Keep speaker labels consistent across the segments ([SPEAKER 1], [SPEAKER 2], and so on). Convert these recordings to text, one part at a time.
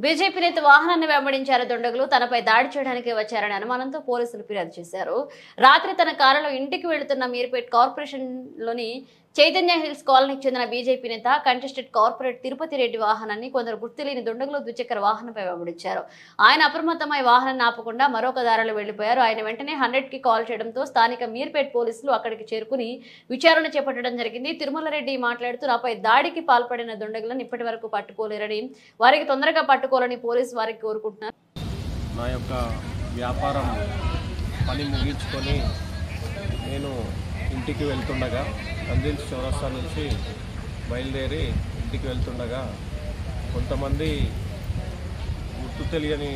[SPEAKER 1] BJP నేత వాహనాన్ని వెంబడించారు దుండగులు. తనపై దాడి చేయడానికి వచ్చారని అనుమానంతో పోలీసులు ఫిర్యాదు చేశారు. రాత్రి తన కారులో ఇంటికి వెళుతున్న మీర్పేట్ కార్పొరేషన్లోని చైతన్య హిల్స్ కాలనీకి చెందిన బీజేపీ నేత కంటెస్టెడ్ కార్పొరేట్ తిరుపతి రెడ్డి వాహనాన్ని కొందరు గుర్తులేని దుండగులు ద్విచక్ర వాహనంపై వెంబడించారు. ఆయన అప్రమత్తమై వాహనాన్ని ఆపకుండా మరొక దారిలో వెళ్లిపోయారు. ఆయన వెంటనే 100కి కాల్ చేయడంతో స్థానిక మీర్పేట్ పోలీసులు అక్కడికి చేరుకుని విచారణ చేపట్టడం జరిగింది. తిరుమల రెడ్డి మాట్లాడుతూ నాపై దాడికి పాల్పడిన దుండగులను ఇప్పటి వరకు పట్టుకోలేరని, వారికి తొందరగా పట్టుకోవాలని పోలీసు వారికి కోరుకుంటున్నారు.
[SPEAKER 2] నా యొక్క వ్యాపారం పని ముగించుకొని నేను ఇంటికి వెళ్తుండగా నందిల్స్ చౌరస్తా నుంచి బయలుదేరి ఇంటికి వెళ్తుండగా కొంతమంది గుర్తు తెలియని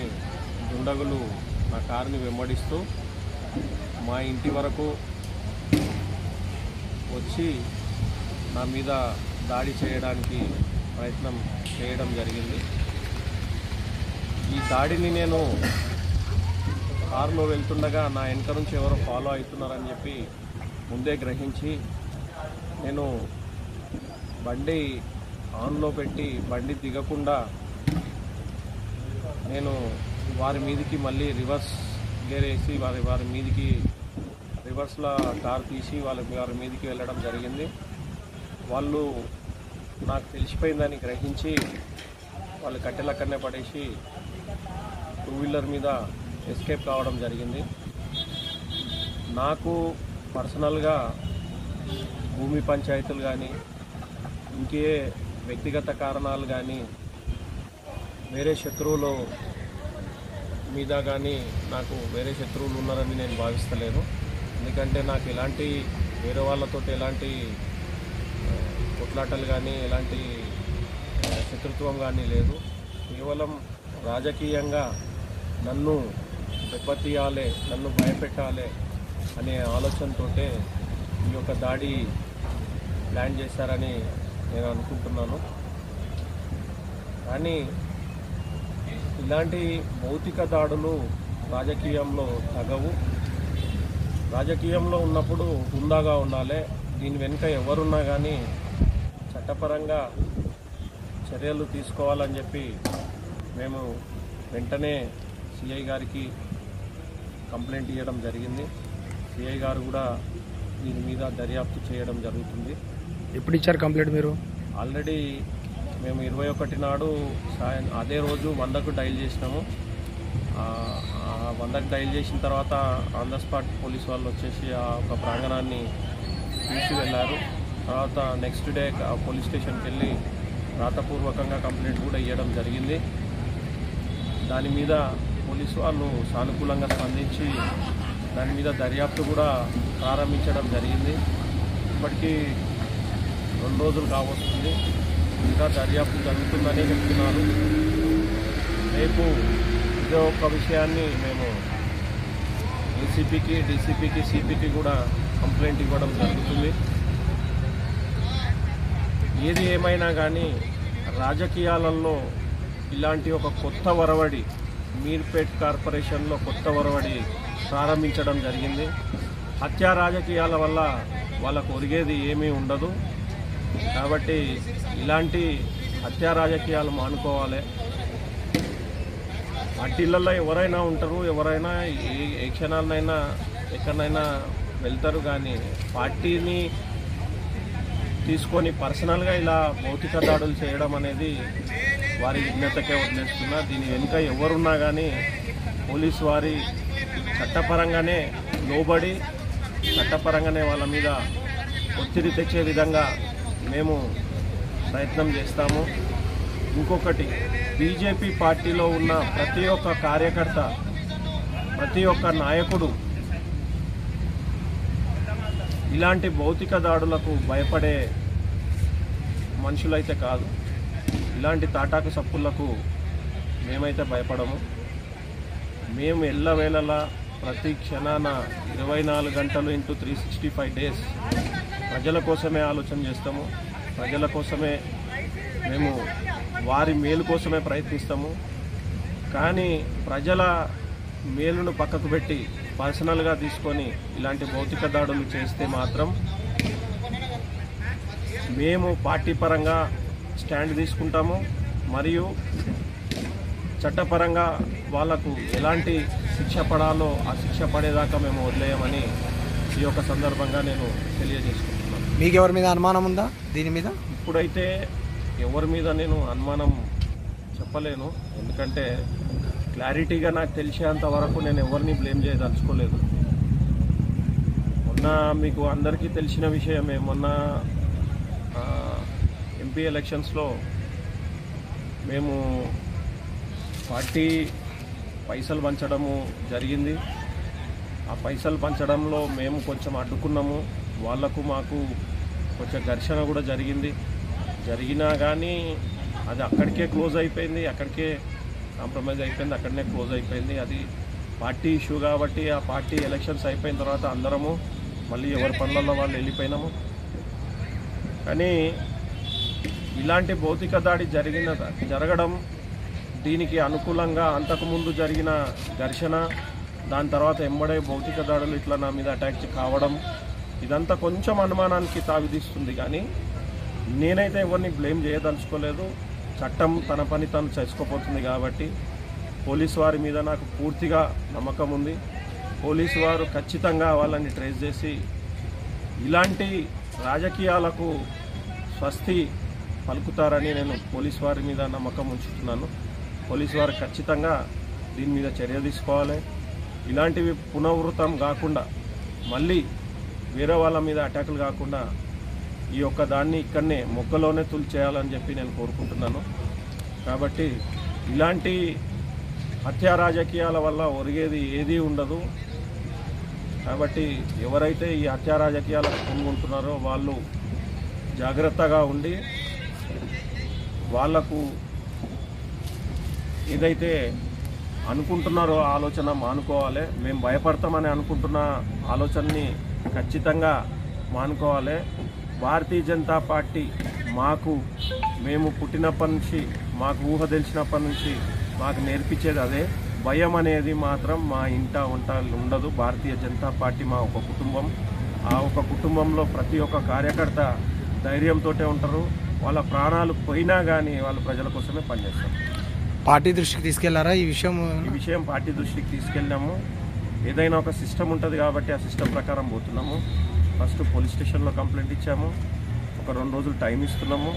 [SPEAKER 2] దుండగులు నా కారుని వెంబడిస్తూ మా ఇంటి వరకు వచ్చి నా మీద దాడి చేయడానికి ప్రయత్నం చేయడం జరిగింది. ఈ దాడిని నేను కారులో వెళ్తుండగా నా వెనక నుంచి ఎవరో ఫాలో అవుతున్నారని చెప్పి ముందే గ్రహించి నేను బండి ఆన్లో పెట్టి బండి దిగకుండా నేను వారి మీదికి మళ్ళీ రివర్స్ గేర్ వేసి వారి మీదికి రివర్స్లో కారు తీసి వారి మీదికి వెళ్ళడం జరిగింది. వాళ్ళు నాకు తెలిసిపోయిందని గ్రహించి వాళ్ళు కట్టెలక్కడనే పడేసి 2 వీలర్ మీద ఎస్కేప్ కావడం జరిగింది. నాకు పర్సనల్గా భూమి పంచాయతీలు కానీ ఇంకే వ్యక్తిగత కారణాలు కానీ వేరే శత్రువుల మీద కానీ నాకు వేరే శత్రువులు ఉన్నారని నేను భావిస్తలేను. ఎందుకంటే నాకు ఎలాంటి వేరే వాళ్ళతో ఎలాంటి కొట్లాటలు కానీ ఎలాంటి శత్రుత్వం కానీ లేదు. కేవలం రాజకీయంగా నన్ను దెబ్బతీయాలి, నన్ను భయపెట్టాలి అనే ఆలోచనతోటే ఈ యొక్క దాడి ప్లాన్ చేశారని నేను అనుకుంటున్నాను. కానీ ఇలాంటి భౌతిక దాడులు రాజకీయంలో తగవు. రాజకీయంలో ఉన్నప్పుడు హుందాగా ఉండాలి. దీని వెనుక ఎవరున్నా కానీ చట్టపరంగా చర్యలు తీసుకోవాలని చెప్పి మేము వెంటనే సిఐ గారికి కంప్లైంట్ ఇవ్వడం జరిగింది. సిఐ గారు కూడా దీని మీద దర్యాప్తు చేయడం జరుగుతుంది.
[SPEAKER 3] ఎప్పుడు ఇచ్చారు కంప్లైంట్ మీరు?
[SPEAKER 2] ఆల్రెడీ మేము 21 నాడు అదే రోజు 100కు డైల్ చేసినాము. 100కు డైల్ చేసిన తర్వాత ఆన్ ద స్పాట్ పోలీస్ వాళ్ళు వచ్చేసి ఆ ఒక ప్రాంగణాన్ని తీసి వెళ్ళారు. తర్వాత నెక్స్ట్ డే పోలీస్ స్టేషన్కి వెళ్ళి రాతపూర్వకంగా కంప్లైంట్ కూడా ఇవ్వడం జరిగింది. దాని మీద పోలీసు వాళ్ళు సానుకూలంగా స్పందించి దాని మీద దర్యాప్తు కూడా ప్రారంభించడం జరిగింది. ఇప్పటికీ 2 రోజులు కావస్తుంది. ఇంకా దర్యాప్తు జరుగుతుందని చెప్తున్నారు. రేపు ఇదే ఒక విషయాన్ని మేము ఏసీపీకి, డీసీపీకి, సిపికి కూడా కంప్లైంట్ ఇవ్వడం జరుగుతుంది. ఏది ఏమైనా కానీ రాజకీయాలలో ఇలాంటి ఒక కొత్త ఒరవడి మీర్పేట్ కార్పొరేషన్లో కొత్త ఒరవడి ప్రారంభించడం జరిగింది. హత్యా రాజకీయాల వల్ల వాళ్ళకు ఒరిగేది ఏమీ ఉండదు. కాబట్టి ఇలాంటి హత్యా రాజకీయాలు మానుకోవాలి. వాటిల్లో ఎవరైనా ఉంటారు, ఎవరైనా ఏ క్షణాలనైనా ఎక్కడైనా వెళ్తారు. కానీ పార్టీని తీసుకొని పర్సనల్గా ఇలా భౌతిక దాడులు చేయడం అనేది వారి విజ్ఞతకే వదిలేస్తున్నా. దీని వెనుక ఎవరున్నా కానీ పోలీసు వారి చట్టపరంగానే లోబడి చట్టపరంగానే వాళ్ళ మీద ఒత్తిడి తెచ్చే విధంగా మేము ప్రయత్నం చేస్తాము. ఇంకొకటి, బీజేపీ పార్టీలో ఉన్న ప్రతి ఒక్క కార్యకర్త, ప్రతి ఒక్క నాయకుడు ఇలాంటి భౌతిక దాడులకు భయపడే మనుషులైతే కాదు. ఇలాంటి తాటాకు సప్పులకు మేమైతే భయపడము. మేము ఎల్లవేళలా ప్రతి క్షణాన 24 గంటలు ఇంటూ 365 డేస్ ప్రజల కోసమే ఆలోచన చేస్తాము. ప్రజల కోసమే మేము వారి మేలు కోసమే ప్రయత్నిస్తాము. కానీ ప్రజల మేలును పక్కకు పెట్టి పర్సనల్గా తీసుకొని ఇలాంటి భౌతిక దాడులు చేస్తే మాత్రం మేము పార్టీ పరంగా స్టాండ్ తీసుకుంటాము. మరియు చట్టపరంగా వాళ్లకు ఎలాంటి శిక్ష పడాలో ఆ శిక్ష పడేదాకా మేము వదిలేయమని ఈ యొక్క సందర్భంగా నేను తెలియజేసుకుంటున్నాను.
[SPEAKER 3] మీకు ఎవరి మీద అనుమానం ఉందా దీని మీద?
[SPEAKER 2] ఇప్పుడైతే ఎవరి మీద నేను అనుమానం చెప్పలేను, ఎందుకంటే క్లారిటీగా నాకు తెలిసేంత వరకు నేను ఎవరిని బ్లేమ్ చేయదలుచుకోలేదు. మొన్న మీకు అందరికీ తెలిసిన విషయమే, మొన్న ఎంపీ ఎలక్షన్స్లో మేము పార్టీ పైసలు పంచడము జరిగింది. ఆ పైసలు పంచడంలో మేము కొంచెం అడ్డుకున్నాము, వాళ్లకు మాకు కొంచెం ఘర్షణ కూడా జరిగినా కానీ అది అక్కడికే క్లోజ్ అయిపోయింది, అక్కడికే కాంప్రమైజ్ అయిపోయింది, అక్కడనే క్లోజ్ అయిపోయింది. అది పార్టీ ఇష్యూ కాబట్టి ఆ పార్టీ ఎలక్షన్స్ అయిపోయిన తర్వాత అందరము మళ్ళీ ఎవరి పనులలో వాళ్ళు వెళ్ళిపోయినాము. కానీ ఇలాంటి భౌతిక దాడి జరగడం, దీనికి అనుకూలంగా అంతకుముందు జరిగిన ఘర్షణ, దాని తర్వాత ఎంబడే భౌతిక దాడులు ఇట్లా నా మీద అటాక్ కావడం, ఇదంతా కొంచెం అనుమానానికి తావిదిస్తుంది. కానీ నేనైతే ఎవరిని బ్లేమ్ చేయదలుచుకోలేదు. చట్టం తన పని తను చేసుకోపోతుంది కాబట్టి పోలీసు వారి మీద నాకు పూర్తిగా నమ్మకం ఉంది. పోలీసు వారు ఖచ్చితంగా వాళ్ళని ట్రేస్ చేసి ఇలాంటి రాజకీయాలకు స్వస్తి పలుకుతారని నేను పోలీసు వారి మీద నమ్మకం ఉంచుతున్నాను. పోలీసు వారు ఖచ్చితంగా దీని మీద చర్య తీసుకోవాలి. ఇలాంటివి పునరావృతం కాకుండా, మళ్ళీ వేరే వాళ్ళ మీద అటాకులు కాకుండా ఈ యొక్క దాన్ని ఇక్కడనే మొక్కలోనే తుల్చేయాలని చెప్పి నేను కోరుకుంటున్నాను. కాబట్టి ఇలాంటి హత్యా రాజకీయాల వల్ల ఒరిగేది ఏదీ ఉండదు. కాబట్టి ఎవరైతే ఈ హత్యా రాజకీయాలకు పూనుకుంటున్నారో వాళ్ళు జాగ్రత్తగా ఉండి వాళ్లకు ఏదైతే అనుకుంటున్నారో ఆలోచన మానుకోవాలి. మేము భయపడతామని అనుకుంటున్న ఆలోచనని ఖచ్చితంగా మానుకోవాలి. భారతీయ జనతా పార్టీ మేము పుట్టినప్పటి నుంచి, మాకు ఊహ తెలిసినప్పటి నుంచి మాకు నేర్పించేది అదే. భయం అనేది మాత్రం మా ఇంట ఉండదు. భారతీయ జనతా పార్టీ మా ఒక కుటుంబం. ఆ ఒక కుటుంబంలో ప్రతి ఒక్క కార్యకర్త ధైర్యంతో ఉంటారు. వాళ్ళ ప్రాణాలు పోయినా కానీ వాళ్ళు ప్రజల కోసమే పనిచేస్తారు.
[SPEAKER 3] పార్టీ దృష్టికి తీసుకెళ్లారా ఈ విషయం?
[SPEAKER 2] పార్టీ దృష్టికి తీసుకెళ్ళాము. ఏదైనా ఒక సిస్టమ్ ఉంటుంది కాబట్టి ఆ సిస్టమ్ ప్రకారం పోతున్నాము. ఫస్ట్ పోలీస్ స్టేషన్లో కంప్లైంట్ ఇచ్చాము. ఒక 2 రోజులు టైం ఇస్తున్నాము.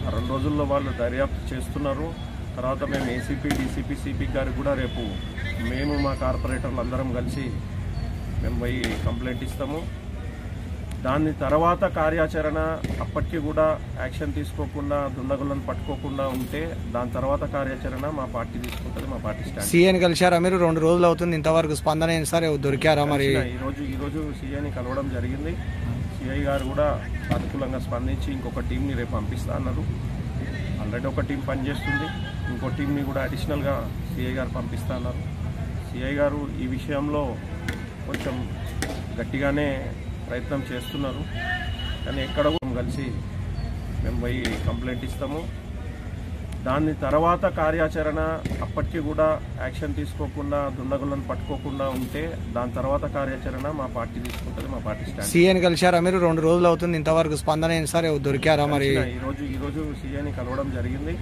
[SPEAKER 2] ఆ 2 రోజుల్లో వాళ్ళు దర్యాప్తు చేస్తున్నారు. తర్వాత మేము ఏసీపీ, డీసీపీ, సిపి గారికి కూడా రేపు మేము మా కార్పొరేటర్లు అందరం కలిసి మేము పోయి కంప్లైంట్ ఇస్తాము. దాని తర్వాత కార్యాచరణ, అప్పటికీ కూడా యాక్షన్ తీసుకోకుండా, దుండగులను పట్టుకోకుండా ఉంటే దాని తర్వాత కార్యాచరణ మా పార్టీ తీసుకుంటుంది, మా పార్టీ స్టాండ్.
[SPEAKER 3] సీఎని కలిశారా మీరు? 2 రోజులు అవుతుంది, ఇంతవరకు స్పందన ఏంటి సార్? దొరికారా మరి?
[SPEAKER 2] ఈరోజు సీఐని కలవడం జరిగింది. సిఐ గారు కూడా అనుకూలంగా స్పందించి ఇంకొక టీంని రేపు పంపిస్తా అన్నారు. ఆల్రెడీ ఒక టీం పనిచేస్తుంది, ఇంకో టీంని కూడా అడిషనల్గా సిఐ గారు పంపిస్తా అన్నారు. సిఐ గారు ఈ విషయంలో కొంచెం గట్టిగానే ప్రయత్నం చేస్తున్నారు. కానీ ఎక్కడ కూడా కలిసి మేము పోయి కంప్లైంట్ ఇస్తాము. దాని తర్వాత కార్యాచరణ, అప్పటికీ కూడా యాక్షన్ తీసుకోకుండా, దుండగులను పట్టుకోకుండా ఉంటే దాని తర్వాత కార్యాచరణ మా పార్టీ తీసుకుంటుంది, మా పార్టీ స్టాండ్.
[SPEAKER 3] సీఎని కలిశారా మీరు? 2 రోజులు అవుతుంది, ఇంతవరకు స్పందన ఏంటి సార్? దొరికారా మరి?
[SPEAKER 2] ఈరోజు సీఐని కలవడం జరిగింది.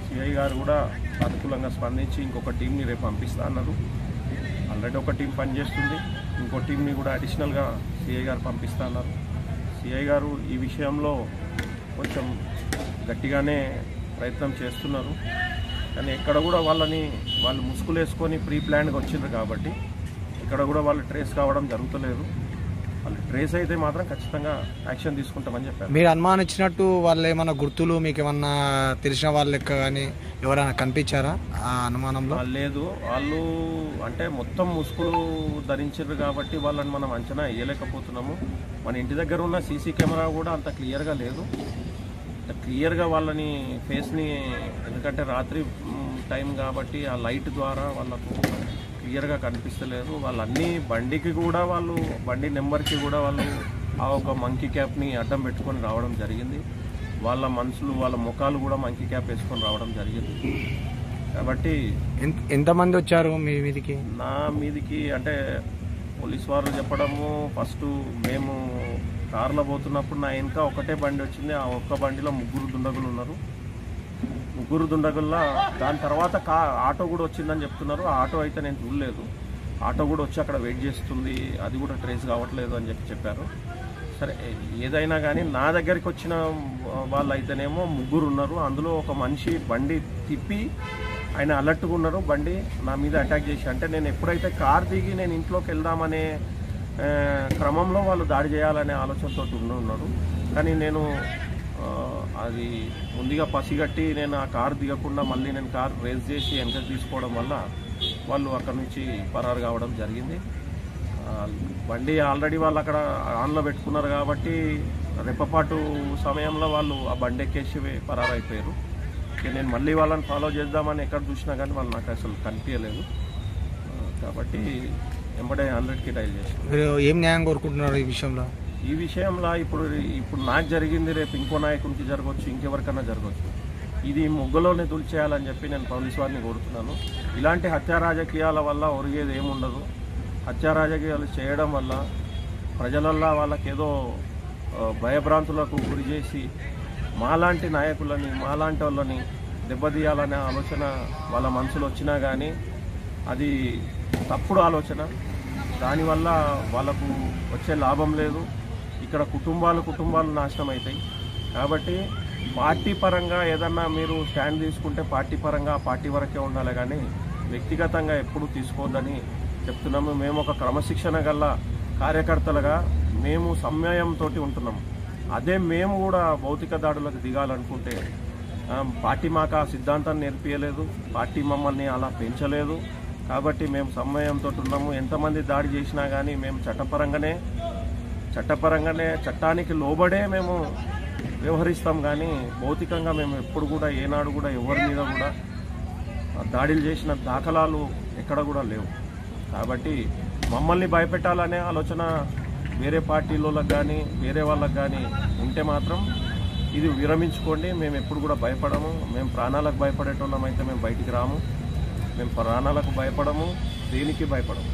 [SPEAKER 2] సిఐ గారు కూడా అనుకూలంగా స్పందించి ఇంకొక టీంని రేపు పంపిస్తా అన్నారు. ఆల్రెడీ ఒక టీం పనిచేస్తుంది, ఇంకో టీంని కూడా అడిషనల్గా సిఐ గారు పంపిస్తా అన్నారు. సిఐ గారు ఈ విషయంలో కొంచెం గట్టిగానే ప్రయత్నం చేస్తున్నారు. కానీ ఎక్కడ కూడా వాళ్ళు ముసుగులేసుకొని ప్రీ ప్లాన్గా వచ్చిండ్రు కాబట్టి ఇక్కడ కూడా వాళ్ళు ట్రేస్ కావడం జరుగుతలేదు. వాళ్ళు ట్రేస్ అయితే మాత్రం ఖచ్చితంగా యాక్షన్ తీసుకుంటామని చెప్పారు.
[SPEAKER 3] మీరు అనుమానించినట్టు వాళ్ళు ఏమన్నా గుర్తులు మీకు ఏమన్నా తెలిసిన వాళ్ళ లెక్క కానీ ఎవరైనా కనిపించారా ఆ అనుమానంలో?
[SPEAKER 2] లేదు, వాళ్ళు అంటే మొత్తం ముసుగులు ధరించారు కాబట్టి వాళ్ళని మనం అంచనా వేయలేకపోతున్నాము. మన ఇంటి దగ్గర ఉన్న సీసీ కెమెరా కూడా అంత క్లియర్గా లేదు. క్లియర్గా వాళ్ళని ఫేస్ని, ఎందుకంటే రాత్రి టైం కాబట్టి ఆ లైట్ ద్వారా వాళ్ళకు క్లియర్గా కనిపిస్తలేదు. వాళ్ళన్నీ బండికి కూడా బండి నెంబర్కి కూడా వాళ్ళు ఆ ఒక మంకీ క్యాప్ని అడ్డం పెట్టుకొని రావడం జరిగింది. వాళ్ళ మనుషులు, వాళ్ళ ముఖాలు కూడా మంకీ క్యాప్ వేసుకొని రావడం జరిగింది. కాబట్టి
[SPEAKER 3] ఎంతమంది వచ్చారు మీ మీదికి?
[SPEAKER 2] నా మీదికి అంటే పోలీసు వారు చెప్పడము, ఫస్ట్ మేము కారులో పోతున్నప్పుడు నా వెనక ఒకటే బండి వచ్చింది. ఆ ఒక్క బండిలో 3 దుండగులు ఉన్నారు. ముగ్గురు దుండగుల్లా. దాని తర్వాత ఆటో కూడా వచ్చిందని చెప్తున్నారు. ఆ ఆటో అయితే నేను చూడలేదు. ఆటో కూడా వచ్చి అక్కడ వెయిట్ చేస్తుంది, అది కూడా ట్రేస్ కావట్లేదు అని చెప్పారు. సరే ఏదైనా కానీ నా దగ్గరికి వచ్చిన వాళ్ళు అయితేనేమో ముగ్గురు ఉన్నారు. అందులో ఒక మనిషి బండి తిప్పి ఆయన అలర్ట్గా ఉన్నారు, బండి నా మీద అటాక్ చేసి. అంటే నేను ఎప్పుడైతే కార్ దిగి నేను ఇంట్లోకి వెళ్దామనే క్రమంలో వాళ్ళు దాడి చేయాలనే ఆలోచనతో ఉన్నారు. కానీ నేను అది ముందుగా పసిగట్టి నేను ఆ కారు దిగకుండా మళ్ళీ నేను కారు రేస్ చేసి వెనక తీసుకోవడం వల్ల వాళ్ళు అక్కడ నుంచి పరారు కావడం జరిగింది. బండి ఆల్రెడీ వాళ్ళు అక్కడ ఆన్లో పెట్టుకున్నారు కాబట్టి రెప్పపాటు సమయంలో వాళ్ళు ఆ బండి ఎక్కేసి పరారు అయిపోయారు. నేను మళ్ళీ వాళ్ళని ఫాలో చేద్దామని ఎక్కడ చూసినా కానీ వాళ్ళు నాకు అసలు కనిపించలేదు. కాబట్టి వెంబడే 100కి డైల్ చేశాను.
[SPEAKER 3] మీరు ఏం న్యాయం కోరుకుంటున్నారు ఈ విషయంలో?
[SPEAKER 2] ఈ విషయంలో ఇప్పుడు నాకు జరిగింది, రేపు ఇంకో నాయకునికి జరగవచ్చు, ఇంకెవరికన్నా జరగవచ్చు. ఇది ముగ్గులోనే తుల్చేయాలని చెప్పి నేను పోలీసు వారిని కోరుతున్నాను. ఇలాంటి హత్యా రాజకీయాల వల్ల ఒరిగేది ఏముండదు. హత్యా రాజకీయాలు చేయడం వల్ల ప్రజలల్లో వాళ్ళకేదో భయభ్రాంతులకు గురి చేసి మాలాంటి నాయకులని మాలాంటి వాళ్ళని దెబ్బతీయాలనే ఆలోచన వాళ్ళ మనసులో వచ్చినా కానీ అది తప్పుడు ఆలోచన. దానివల్ల వాళ్ళకు వచ్చే లాభం లేదు. ఇక్కడ కుటుంబాలు నాశనం అవుతాయి. కాబట్టి పార్టీ పరంగా ఏదన్నా మీరు స్టాండ్ తీసుకుంటే పార్టీ పరంగా ఆ పార్టీ వరకే ఉండాలి, కానీ వ్యక్తిగతంగా ఎప్పుడూ తీసుకోవద్దని చెప్తున్నాము. మేము ఒక క్రమశిక్షణ గల కార్యకర్తలుగా మేము సమయంతో ఉంటున్నాము. అదే మేము కూడా భౌతిక దాడులకు దిగాలనుకుంటే పార్టీ మాకు ఆ సిద్ధాంతాన్ని నేర్పియలేదు, పార్టీ మమ్మల్ని అలా పెంచలేదు. కాబట్టి మేము సమయంతో ఉన్నాము. ఎంతమంది దాడి చేసినా కానీ మేము చట్టపరంగానే చట్టానికి లోబడే మేము వ్యవహరిస్తాం. కానీ భౌతికంగా మేము ఎప్పుడు కూడా ఏనాడు కూడా ఎవరి మీద కూడా దాడులు చేసిన దాఖలాలు ఎక్కడ కూడా లేవు. కాబట్టి మమ్మల్ని భయపెట్టాలనే ఆలోచన వేరే పార్టీలకు కానీ వేరే వాళ్ళకు కానీ ఉంటే మాత్రం ఇది విరమించుకోండి. మేము ఎప్పుడు కూడా భయపడము. మేము ప్రాణాలకు భయపడేటోళ్ళం అయితే మేము బయటికి రాము. మేము ప్రాణాలకు భయపడము, దేనికి భయపడము.